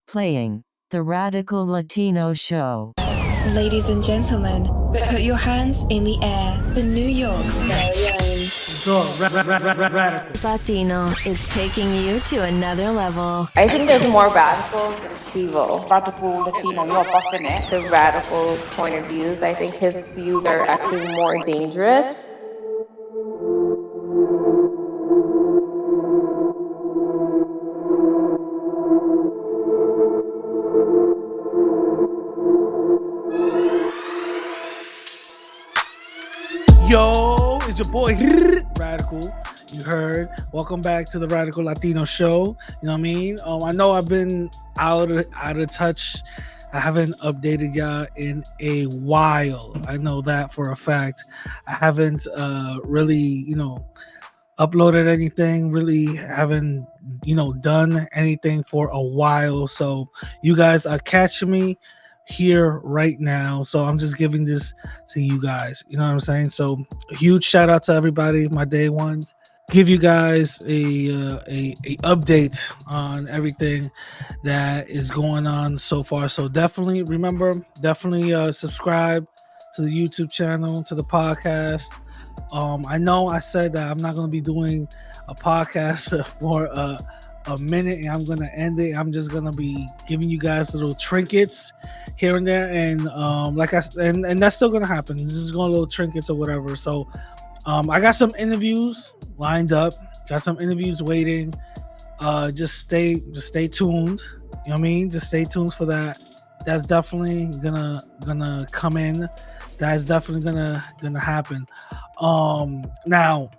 Playing the Radical Latino Show. Ladies and gentlemen, put your hands in the air for New York's very own. Latino is taking you to another level. I think there's more radicals than Chivo. Radical Latino, you're buffing it. The radical point of views, I think his views are actually more dangerous. Yo, it's your boy Radical. You heard. Welcome back to the Radical Latino Show. You know what I mean? I know I've been out of touch. I haven't updated y'all in a while. I know that for a fact. I haven't really, uploaded anything. Really haven't, done anything for a while. So you guys are catching me here right now, so I'm just giving this to you guys, you know what I'm saying? So a huge shout out to everybody, my day ones. Give you guys a update on everything that is going on so far. So definitely subscribe to the YouTube channel, to the podcast. I know I said that I'm not going to be doing a podcast for a minute and I'm gonna end it. I'm just gonna be giving you guys little trinkets here and there, and like I said, and that's still gonna happen. This is going little trinkets or whatever. So I got some interviews lined up, got some interviews waiting. Just stay tuned. You know what I mean? Just stay tuned for that. That's definitely gonna come in. That's definitely gonna happen. Now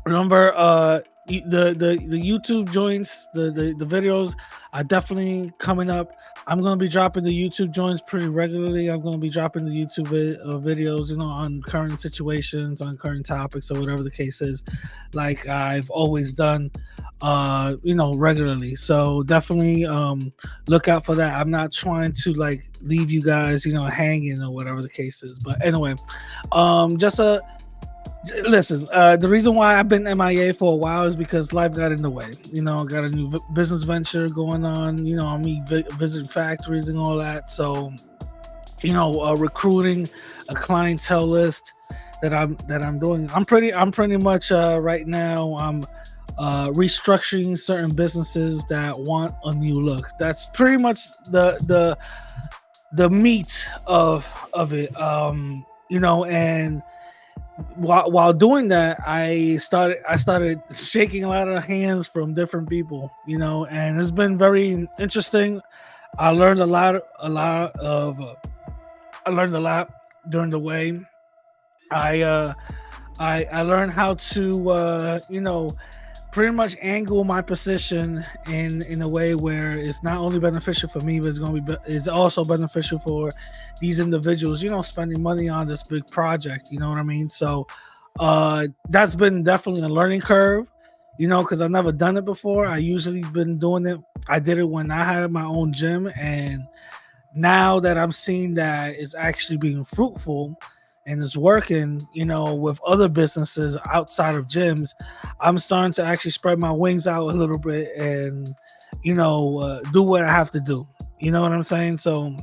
remember the YouTube joints, the videos are definitely coming up. I'm going to be dropping the YouTube joints pretty regularly. I'm going to be dropping the YouTube videos, on current situations, on current topics, or whatever the case is, like I've always done, regularly. So definitely look out for that. I'm not trying to leave you guys, hanging or whatever the case is. But anyway, listen, the reason why I've been MIA for a while is because life got in the way. Got a new business venture going on. Me visiting factories and all that. So, recruiting a clientele list that I'm doing. I'm pretty much right now. I'm restructuring certain businesses that want a new look. That's pretty much the meat of it. And while doing that, I started shaking a lot of hands from different people, and it's been very interesting. I learned a lot during the way. I learned how to pretty much angle my position in a way where it's not only beneficial for me, but it's also beneficial for these individuals, spending money on this big project, you know what I mean? So that's been definitely a learning curve, because I've never done it before. I usually been doing it. I did it when I had my own gym, and now that I'm seeing that it's actually being fruitful and it's working, with other businesses outside of gyms, I'm starting to actually spread my wings out a little bit and, do what I have to do. You know what I'm saying? So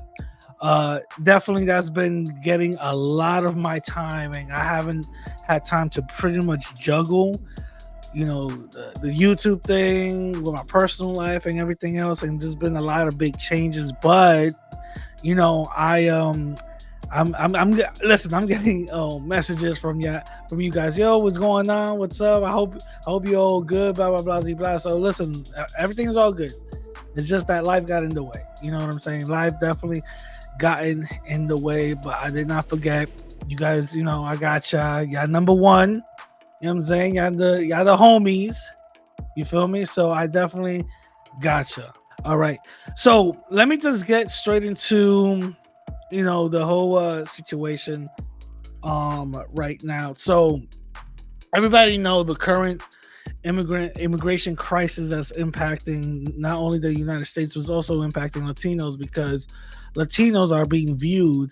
definitely that's been getting a lot of my time, and I haven't had time to pretty much juggle, the YouTube thing with my personal life and everything else. And there's been a lot of big changes, but, I'm getting messages from you guys. Yo, what's going on? What's up? I hope you're all good. Blah blah blah blah blah. So listen, everything's all good. It's just that life got in the way. You know what I'm saying? Life definitely got in the way, but I did not forget you guys. I got y'all number one. You know what I'm saying? Y'all the homies. You feel me? So I definitely gotcha. All right. So let me just get straight into the whole situation right now. So everybody know the current immigration crisis that's impacting not only the United States, but also impacting Latinos, because Latinos are being viewed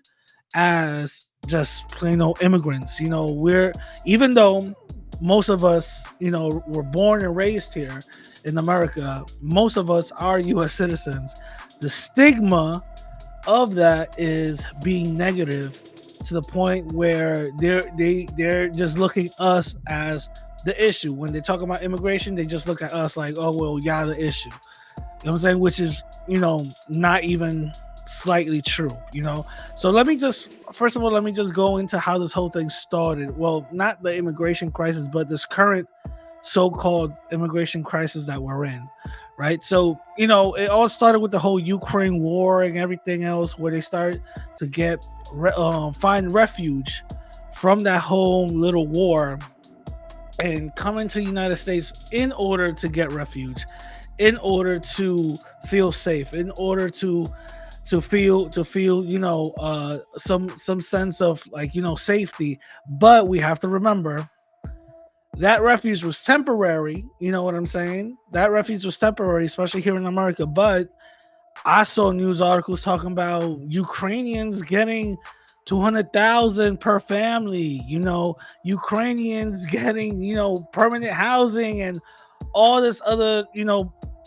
as just plain old immigrants. Even though most of us, were born and raised here in America, most of us are U.S. citizens. the stigma of that is being negative to the point where they're just looking us as the issue. When they talk about immigration, they just look at us like, oh well, yeah, the issue. You know what I'm saying? Which is, not even slightly true, So let me just go into how this whole thing started. Well, not the immigration crisis, but this current so-called immigration crisis that we're in, right? So, it all started with the whole Ukraine war and everything else, where they started to find refuge from that whole little war and come into the United States in order to get refuge, in order to feel safe, in order to feel some sense of safety. But we have to remember that refuge was temporary. You know what I'm saying? That refuge was temporary, especially here in America. But I saw news articles talking about Ukrainians getting 200,000 per family, Ukrainians getting, permanent housing and all this other,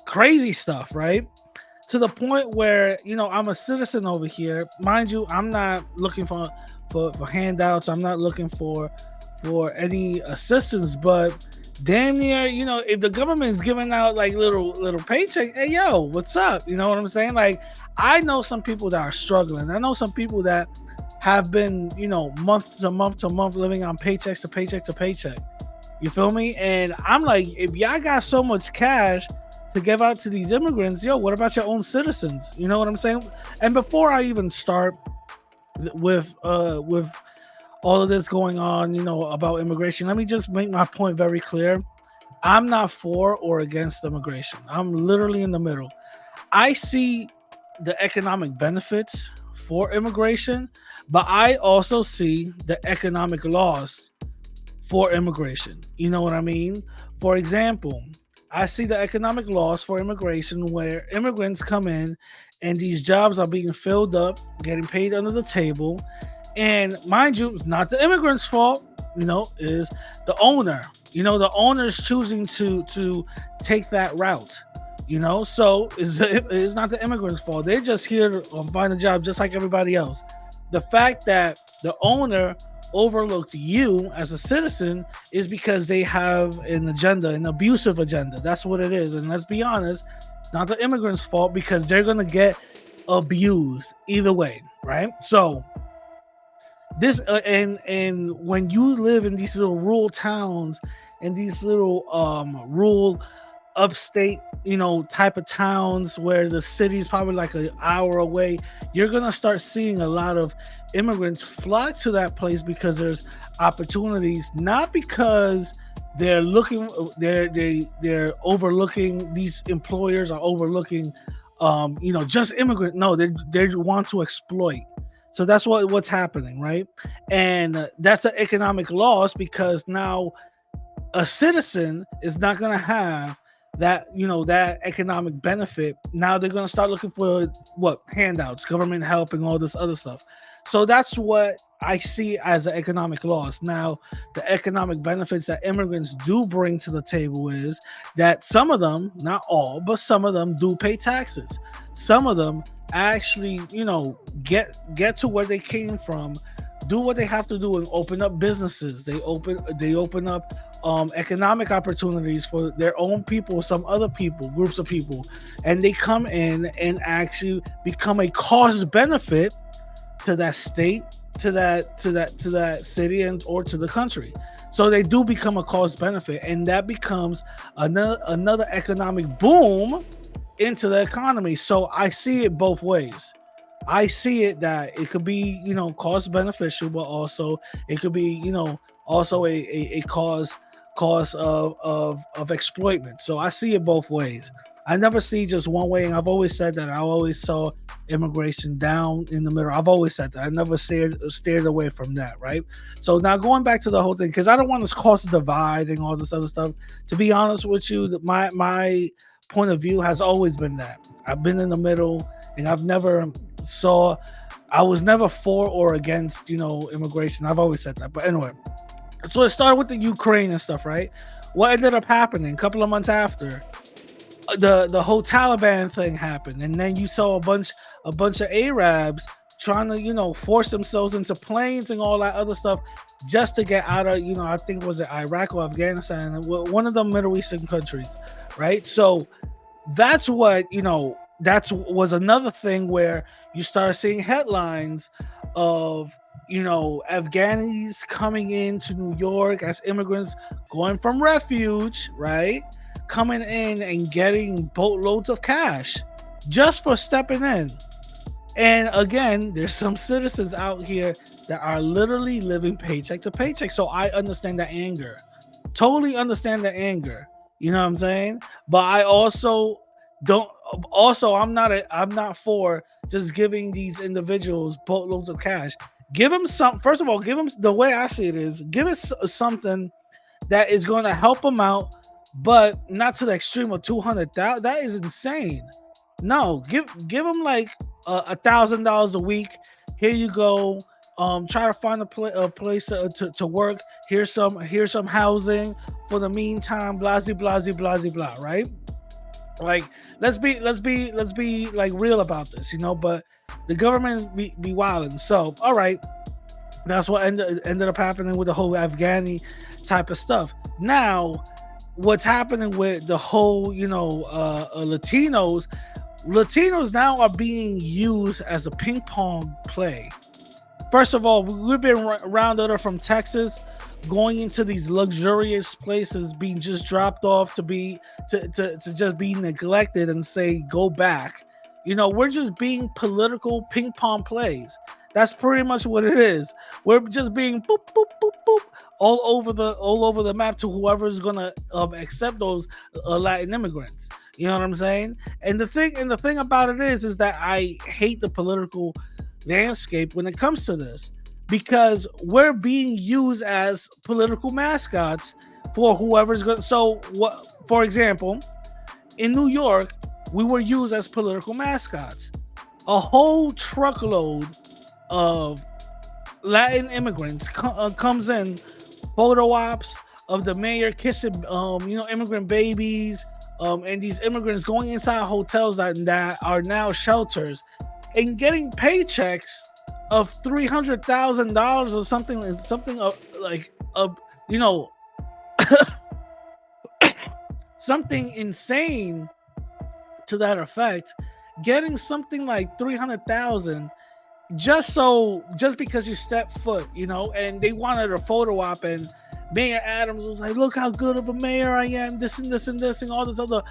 crazy stuff, right? To the point where, I'm a citizen over here. Mind you, I'm not looking for handouts. I'm not looking for any assistance, but damn near, if the government is giving out like little paycheck, hey yo, what's up? You know what I'm saying? Like, I know some people that are struggling. I know some people that have been, month to month to month living on paychecks to paycheck to paycheck. You feel me? And I'm like, if y'all got so much cash to give out to these immigrants, yo, what about your own citizens? You know what I'm saying? And before I even start with all of this going on, about immigration, let me just make my point very clear. I'm not for or against immigration. I'm literally in the middle. I see the economic benefits for immigration, but I also see the economic loss for immigration. You know what I mean? For example, I see the economic loss for immigration where immigrants come in and these jobs are being filled up, getting paid under the table. And mind you, it's not the immigrant's fault, is the owner. The owner's choosing to take that route, so it's not the immigrant's fault. They're just here to find a job just like everybody else. The fact that the owner overlooked you as a citizen is because they have an agenda, an abusive agenda. That's what it is. And let's be honest, it's not the immigrant's fault because they're going to get abused either way, right? So this and when you live in these little rural towns and these little rural upstate type of towns where the city is probably like an hour away, you're gonna start seeing a lot of immigrants flock to that place because there's opportunities, not because they're overlooking, these employers are overlooking just immigrant. No, they want to exploit. So that's what's happening, right? And that's an economic loss because now a citizen is not going to have that, that economic benefit. Now they're going to start looking for handouts, government help, and all this other stuff. So that's what I see as an economic loss. Now, the economic benefits that immigrants do bring to the table is that some of them, not all, but some of them do pay taxes. Some of them actually, get to where they came from, do what they have to do, and open up businesses. They open up economic opportunities for their own people, some other people, groups of people, and they come in and actually become a cost benefit to that state, to that city, and or to the country. So they do become a cost benefit, and that becomes another economic boom into the economy. So I see it both ways. I see it that it could be, cost beneficial, but also it could be, also a cause of exploitment. So I see it both ways. I never see just one way, and I've always said that. I always saw immigration down in the middle. I've always said that. I never steered away from that, right? So now going back to the whole thing, because I don't want this cost divide and all this other stuff. To be honest with you, my point of view has always been that. I've been in the middle, and I was never for or against, immigration. I've always said that. But anyway, so it started with the Ukraine and stuff, right? What ended up happening a couple of months after, the whole Taliban thing happened, and then you saw a bunch of Arabs trying to force themselves into planes and all that other stuff just to get out of I think was it Iraq or Afghanistan, one of the Middle Eastern countries, right? So that's what that was another thing where you start seeing headlines of Afghanis coming into New York as immigrants going from refuge, right? Coming in and getting boatloads of cash just for stepping in. And again, there's some citizens out here that are literally living paycheck to paycheck. So I understand the anger. Totally understand the anger. You know what I'm saying? But I also don't I'm not for just giving these individuals boatloads of cash. Give them some, first of all, give them, the way I see it is, give us something that is going to help them out, but not to the extreme of 200,000. That is insane. No, give them like $1,000 a week. Here you go. Try to find a place to work. Here's some housing for the meantime. Blah blah blah blah blah. Right? Like let's be like real about this, But the government be wilding. So all right, that's what ended up happening with the whole Afghani type of stuff. Now, what's happening with the whole Latinos? Latinos now are being used as a ping pong play. First of all, we've been rounded up from Texas, going into these luxurious places, being just dropped off to just be neglected and say go back. We're just being political ping pong plays. That's pretty much what it is. We're just being boop boop boop boop all over the map to whoever is gonna accept those Latin immigrants. You know what I'm saying? And the thing about it is that I hate the political landscape when it comes to this, because we're being used as political mascots for whoever's going. So what? For example, in New York, we were used as political mascots. A whole truckload of Latin immigrants comes in, photo ops of the mayor kissing, immigrant babies, and these immigrants going inside hotels that are now shelters and getting paychecks of $300,000 or something something insane to that effect, getting something like 300,000 just because you step foot, and they wanted a photo op, and Mayor Adams was like, look how good of a mayor I am, this and this and this and all this other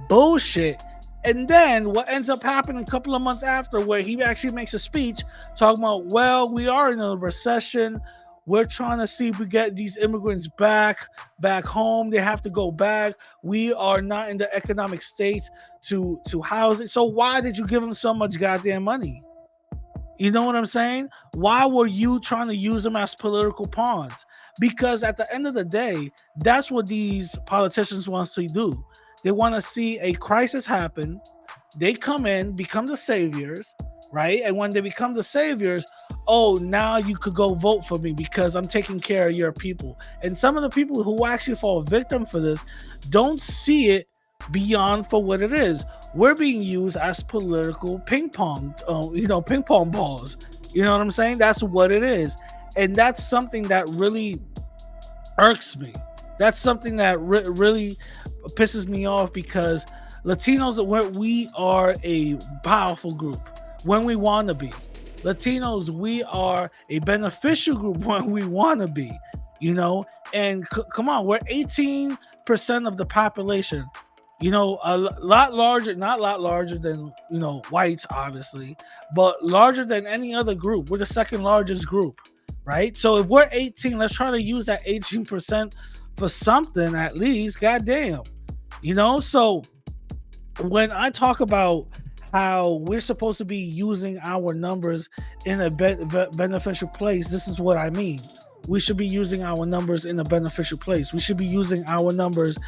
bullshit. And then what ends up happening a couple of months after, where he actually makes a speech talking about, well, we are in a recession. We're trying to see if we get these immigrants back home. They have to go back. We are not in the economic state to house it. So why did you give them so much goddamn money? You know what I'm saying? Why were you trying to use them as political pawns? Because at the end of the day, that's what these politicians want to do. They want to see a crisis happen. They come in, become the saviors, right? And when they become the saviors, oh, now you could go vote for me because I'm taking care of your people. And some of the people who actually fall victim for this don't see it beyond for what it is. We're being used as political ping pong balls. You know what I'm saying? That's what it is. And that's something that really irks me. That's something that really pisses me off, because Latinos, we are a powerful group when we want to be. Latinos, we are a beneficial group when we want to be, and come on, we're 18% of the population, a lot larger, not a lot larger than, whites, obviously, but larger than any other group. We're the second largest group, right? So if we're 18, let's try to use that 18% for something at least. Goddamn, so when I talk about how we're supposed to be using our numbers in a beneficial place, this is what I mean. We should be using our numbers in a beneficial place. We should be using our numbers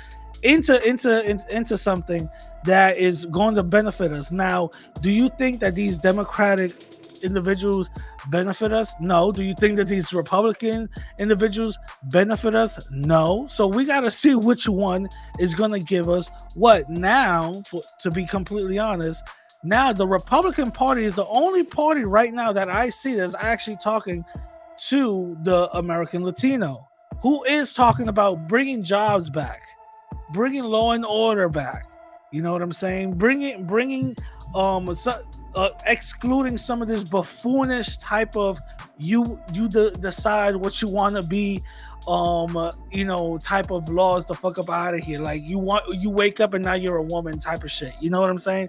into something that is going to benefit us. Now, do you think that these Democratic individuals benefit us? No. Do you think that these Republican individuals benefit us? No. So we got to see which one is going to give us what. Now, to be completely honest, now the Republican Party is the only party right now that I see that's actually talking to the American Latino, who is talking about bringing jobs back, bringing law and order back. You know what I'm saying? Bringing excluding some of this buffoonish type of you decide what you want to be, type of laws to fuck up out of here. Like you wake up and now you're a woman type of shit. You know what I'm saying?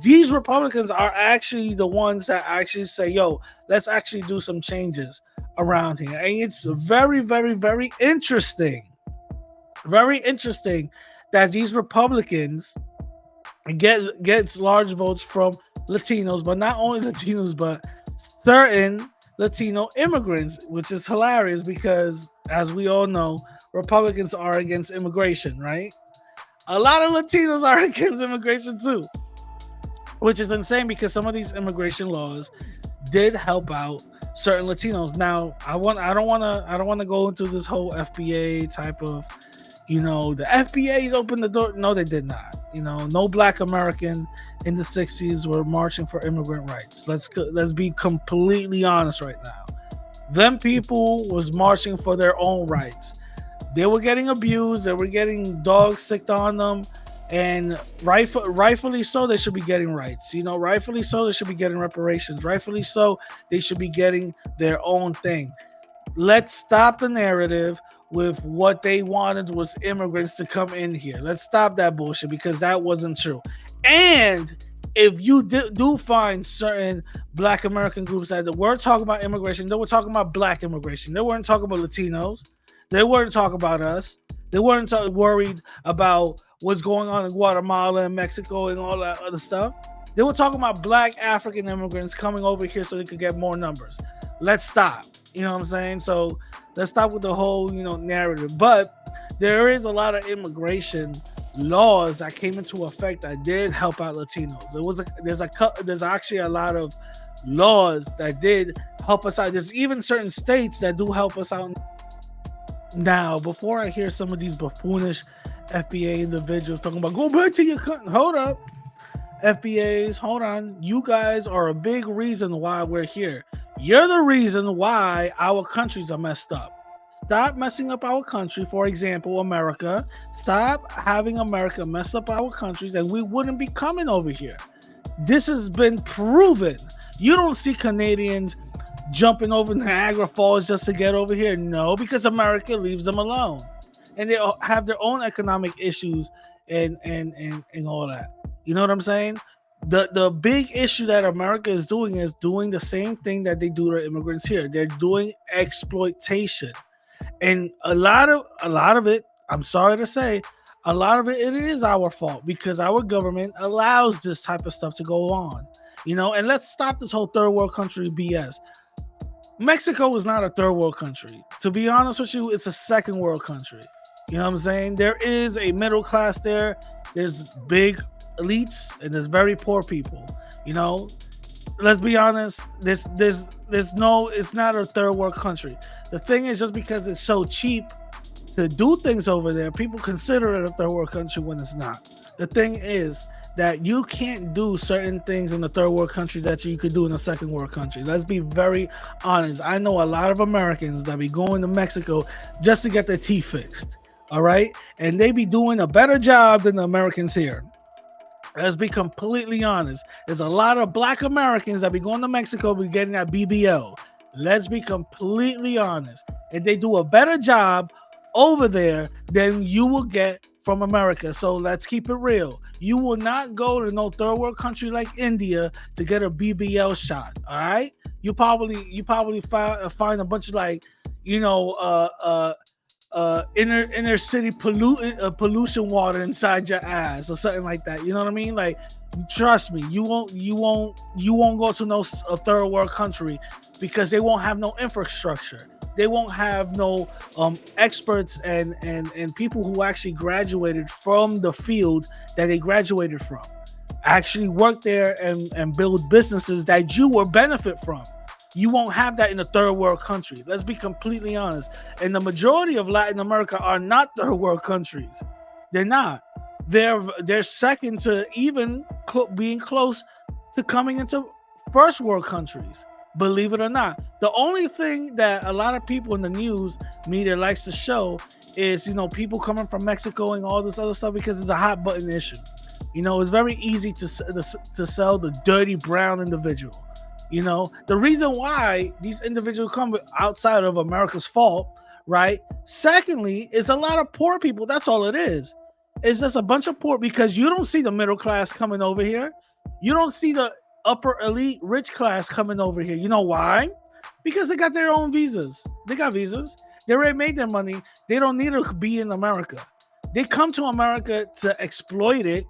These Republicans are actually the ones that actually say, yo, let's actually do some changes around here. And it's very, very, very interesting. Very interesting that these Republicans gets large votes from Latinos, but not only Latinos, but certain Latino immigrants, which is hilarious because, as we all know, Republicans are against immigration, right? A lot of Latinos are against immigration too, which is insane because some of these immigration laws did help out certain Latinos. Now, I don't want to go into this whole FBA type of, the FBA's opened the door. No, they did not. No Black American in the 60s were marching for immigrant rights. Let's be completely honest right now. Them people was marching for their own rights. They were getting abused. They were getting dogs sicked on them. And rightfully so, they should be getting rights. Rightfully so, they should be getting reparations. Rightfully so, they should be getting their own thing. Let's stop the narrative with what they wanted was immigrants to come in here. Let's stop that bullshit because that wasn't true. And if you do find certain Black American groups that were talking about immigration, they were talking about Black immigration. They weren't talking about Latinos. They weren't talking about us. They weren't worried about what's going on in Guatemala and Mexico and all that other stuff. They were talking about Black African immigrants coming over here so they could get more numbers. Let's stop. You know what I'm saying? So let's stop with the whole, narrative. But there is a lot of immigration laws that came into effect that did help out Latinos. There's actually a lot of laws that did help us out. There's even certain states that do help us out. Now, before I hear some of these buffoonish FBA individuals talking about go back to your country, hold up. FBAs, hold on. You guys are a big reason why we're here. You're the reason why our countries are messed up. Stop messing up our country. For example, America. Stop having America mess up our countries and we wouldn't be coming over here. This has been proven. You don't see Canadians jumping over Niagara Falls just to get over here. No, because America leaves them alone. And they have their own economic issues and all that. You know what I'm saying? The big issue that America is doing the same thing that they do to immigrants here. They're doing exploitation. And a lot of it, I'm sorry to say, a lot of it is our fault because our government allows this type of stuff to go on. And let's stop this whole third world country BS. Mexico is not a third world country. To be honest with you, it's a second world country. You know what I'm saying? There is a middle class there. There's big elites and there's very poor people. Let's be honest. It's not a third world country. The thing is, just because it's so cheap to do things over there, people consider it a third world country when it's not. The thing is that you can't do certain things in the third world country that you could do in a second world country. Let's be very honest. I know a lot of Americans that be going to Mexico just to get their teeth fixed. All right. And they be doing a better job than the Americans here. Let's be completely honest. There's a lot of Black Americans that be going to Mexico be getting that BBL. Let's be completely honest. And they do a better job over there than you will get from America. So let's keep it real. You will not go to no third world country like India to get a BBL shot. All right. You probably find a bunch of inner city pollution water inside your ass or something like that. You know what I mean? Like, trust me, you won't go to no third world country because they won't have no infrastructure. They won't have no experts and people who actually graduated from the field that they graduated from. actually work there and build businesses that you will benefit from. You won't have that in a third world country. Let's be completely honest. And the majority of Latin America are not third world countries. They're not. They're second to even being close to coming into first world countries. Believe it or not. The only thing that a lot of people in the news media likes to show is, people coming from Mexico and all this other stuff because it's a hot button issue. It's very easy to sell the dirty brown individual. The reason why these individuals come outside of America's fault, right? Secondly, is a lot of poor people. That's all it is. It's just a bunch of poor, because you don't see the middle class coming over here. You don't see the upper elite rich class coming over here. You know why? Because they got their own visas. They got visas. They already made their money. They don't need to be in America. They come to America to exploit it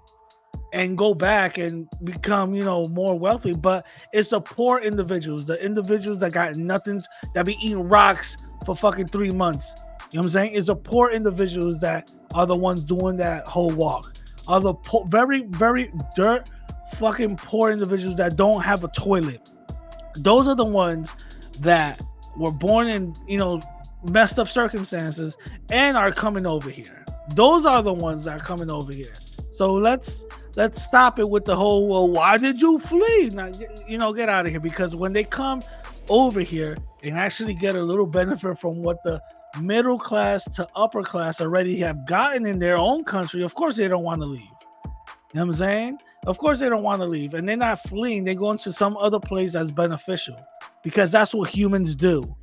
and go back and become, more wealthy. But it's the poor individuals, the individuals that got nothing, that be eating rocks for fucking 3 months. You know what I'm saying? It's the poor individuals that are the ones doing that whole walk. Are the very, very dirt fucking poor individuals that don't have a toilet. Those are the ones that were born in, messed up circumstances and are coming over here. Those are the ones that are coming over here. So let's stop it with the whole, well, why did you flee? Now, get out of here. Because when they come over here and actually get a little benefit from what the middle class to upper class already have gotten in their own country, of course they don't want to leave. You know what I'm saying? Of course they don't want to leave. And they're not fleeing. They're going to some other place that's beneficial, because that's what humans do.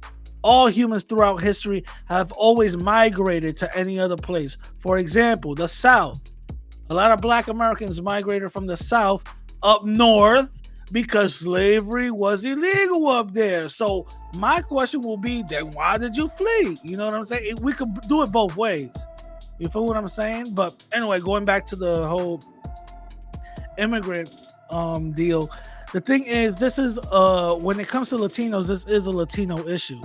All humans throughout history have always migrated to any other place. For example, the South. A lot of Black Americans migrated from the South up north because slavery was illegal up there. So my question will be, then why did you flee? You know what I'm saying? We could do it both ways. You feel what I'm saying? But anyway, going back to the whole immigrant deal, the thing is, this is when it comes to Latinos, this is a Latino issue.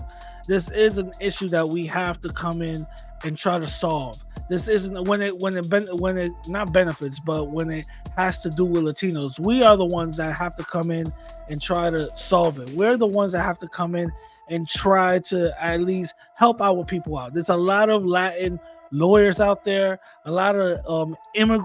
This is an issue that we have to come in and try to solve. This isn't when it not benefits, but when it has to do with Latinos, we are the ones that have to come in and try to solve it. We're the ones that have to come in and try to at least help our people out. There's a lot of Latin lawyers out there, a lot of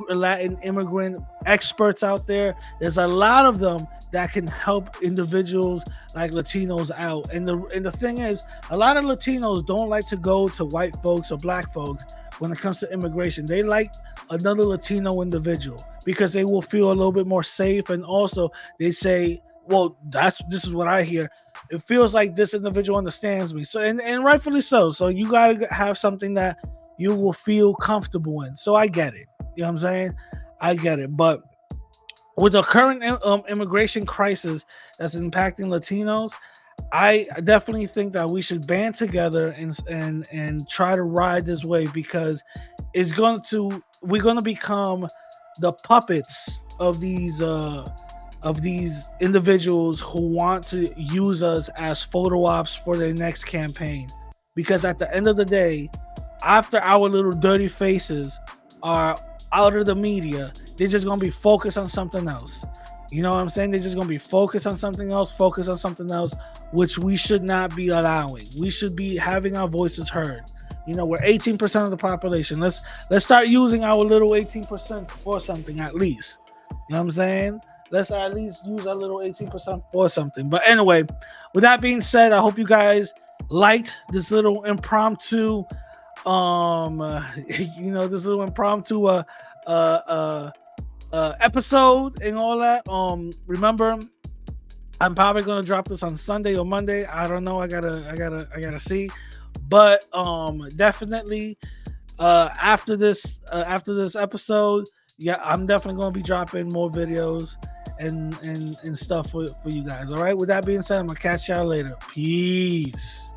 Latin immigrant experts out there. There's a lot of them that can help individuals like Latinos out. And the thing is, a lot of Latinos don't like to go to white folks or Black folks when it comes to immigration. They like another Latino individual because they will feel a little bit more safe. And also they say, well, this is what I hear. It feels like this individual understands me. So, and rightfully so. So you got to have something that you will feel comfortable in. So I get it. You know what I'm saying? I get it. But with the current immigration crisis that's impacting Latinos, I definitely think that we should band together and try to ride this wave, because we're going to become the puppets of these individuals who want to use us as photo ops for their next campaign. Because at the end of the day, after our little dirty faces are out of the media, they're just going to be focused on something else. You know what I'm saying? They're just going to be focused on something else, which we should not be allowing. We should be having our voices heard. We're 18% of the population. Let's start using our little 18% for something at least. You know what I'm saying? Let's at least use our little 18% for something. But anyway, with that being said, I hope you guys liked this little impromptu episode and all that. Remember, I'm probably gonna drop this on Sunday or Monday. I don't know. I gotta see. But definitely after this episode, yeah, I'm definitely gonna be dropping more videos and stuff for you guys. All right. With that being said, I'm gonna catch y'all later. Peace.